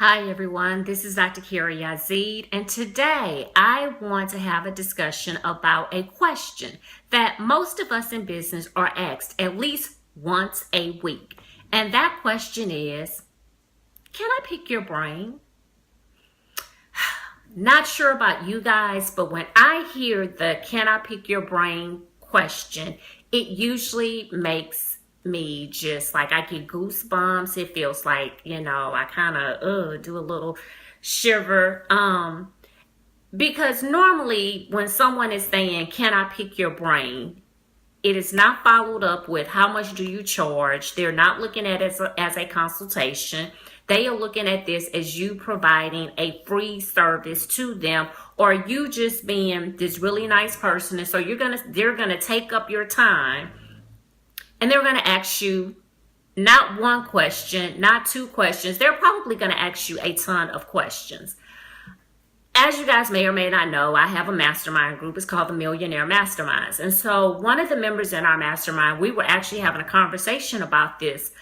Hi everyone, this is Dr. Kara Yazid, and today I want to have a discussion about a question that most of us in business are asked at least once a week. And that question is, can I pick your brain? Not sure about you guys, but when I hear the can I pick your brain question, it usually makes me just like I get goosebumps. It feels like, I kind of do a little shiver. Because normally when someone is saying, can I pick your brain? It is not followed up with how much do you charge. They're not looking at it as a consultation. They are looking at this as you providing a free service to them, or you just being this really nice person. And so they're gonna take up your time, and they're gonna ask you not one question, not two questions. They're probably gonna ask you a ton of questions. As you guys may or may not know, I have a mastermind group. It's called the Millionaire Masterminds. And so one of the members in our mastermind, we were actually having a conversation about this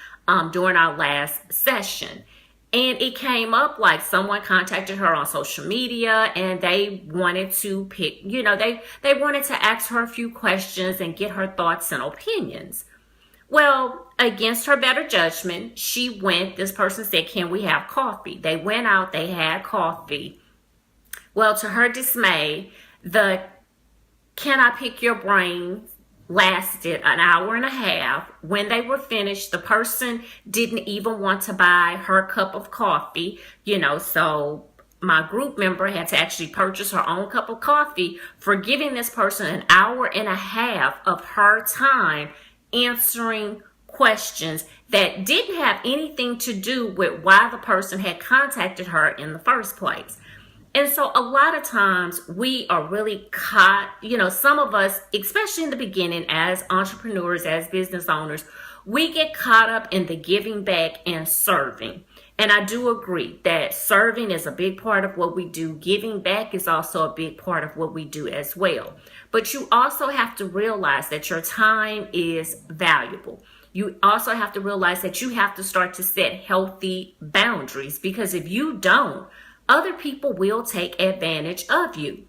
during our last session. And it came up like someone contacted her on social media and they wanted to pick, they wanted to ask her a few questions and get her thoughts and opinions. Well, against her better judgment, this person said, can we have coffee? They went out, they had coffee. Well, to her dismay, the can I pick your brain lasted an hour and a half. When they were finished, the person didn't even want to buy her cup of coffee, so my group member had to actually purchase her own cup of coffee for giving this person an hour and a half of her time answering questions that didn't have anything to do with why the person had contacted her in the first place. And so a lot of times we are really caught, some of us, especially in the beginning as entrepreneurs, as business owners, we get caught up in the giving back and serving. And I do agree that serving is a big part of what we do. Giving back is also a big part of what we do as well. But you also have to realize that your time is valuable. You also have to realize that you have to start to set healthy boundaries, because if you don't, other people will take advantage of you.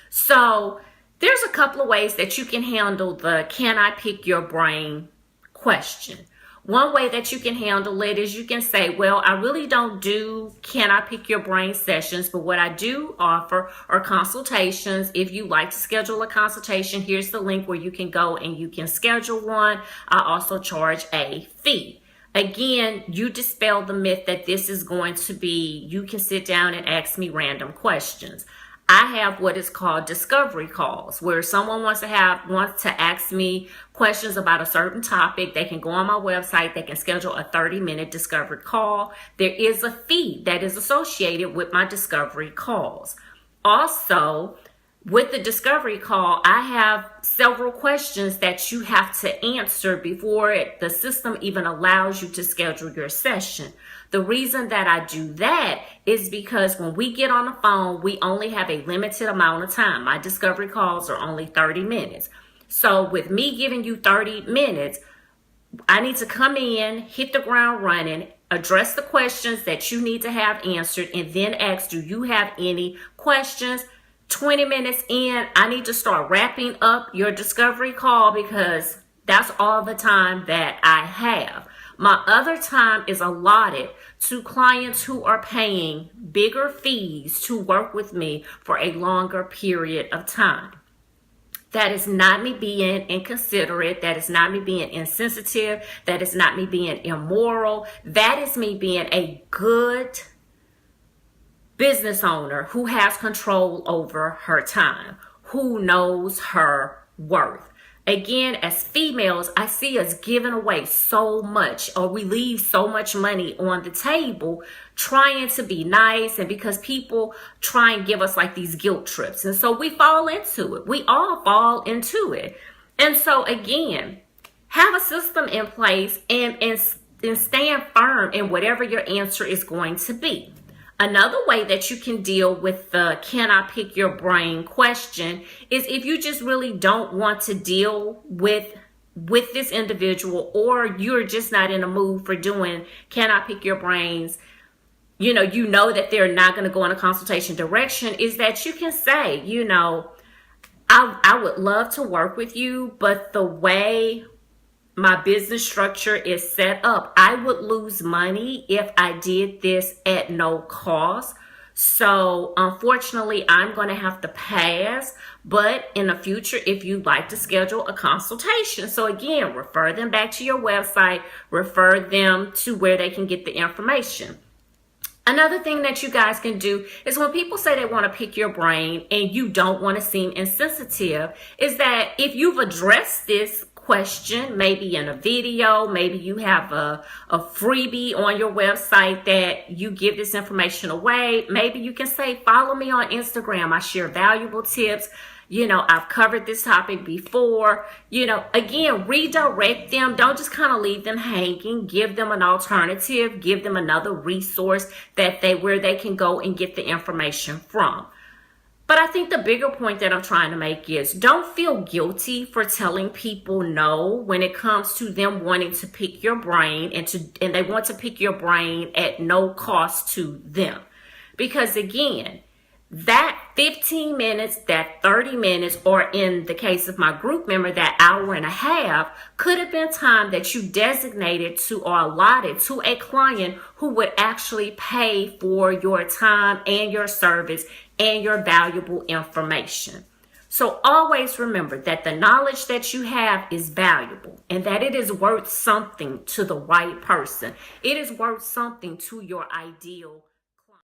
So there's a couple of ways that you can handle the can I pick your brain question. One way that you can handle it is you can say, well, I really don't do can I pick your brain sessions, but what I do offer are consultations. If you like to schedule a consultation, here's the link where you can go and you can schedule one. I also charge a fee. Again, you dispel the myth that this is going to be, you can sit down and ask me random questions. I have what is called discovery calls, where someone wants to ask me questions about a certain topic. They can go on my website, they can schedule a 30-minute discovery call. There is a fee that is associated with my discovery calls. Also, with the discovery call, I have several questions that you have to answer before the system even allows you to schedule your session. The reason that I do that is because when we get on the phone, we only have a limited amount of time. My discovery calls are only 30 minutes. So with me giving you 30 minutes, I need to come in, hit the ground running, address the questions that you need to have answered, and then ask, do you have any questions? 20 minutes in, I need to start wrapping up your discovery call because that's all the time that I have. My other time is allotted to clients who are paying bigger fees to work with me for a longer period of time. That is not me being inconsiderate. That is not me being insensitive. That is not me being immoral. That is me being a good business owner who has control over her time, who knows her worth. Again, as females, I see us giving away so much, or we leave so much money on the table trying to be nice, and because people try and give us like these guilt trips. And so we fall into it. We all fall into it. And so again, have a system in place and stand firm in whatever your answer is going to be. Another way that you can deal with the can I pick your brain question is if you just really don't want to deal with this individual, or you're just not in a mood for doing can I pick your brains you know that they're not going to go in a consultation direction, is that you can say, I would love to work with you, but the way my business structure is set up, I would lose money if I did this at no cost. So unfortunately, I'm going to have to pass. But in the future, if you'd like to schedule a consultation, so again, refer them back to your website, refer them to where they can get the information. Another thing that you guys can do is when people say they want to pick your brain and you don't want to seem insensitive, is that if you've addressed this question, maybe in a video, maybe you have a freebie on your website that you give this information away, maybe you can say, follow me on Instagram. I share valuable tips. I've covered this topic before. Again, redirect them. Don't just kind of leave them hanging. Give them an alternative. Give them another resource where they can go and get the information from. But I think the bigger point that I'm trying to make is don't feel guilty for telling people no when it comes to them wanting to pick your brain and they want to pick your brain at no cost to them. Because again, that 15 minutes, that 30 minutes, or in the case of my group member, that hour and a half could have been time that you designated to or allotted to a client who would actually pay for your time and your service and your valuable information. So always remember that the knowledge that you have is valuable and that it is worth something to the right person. It is worth something to your ideal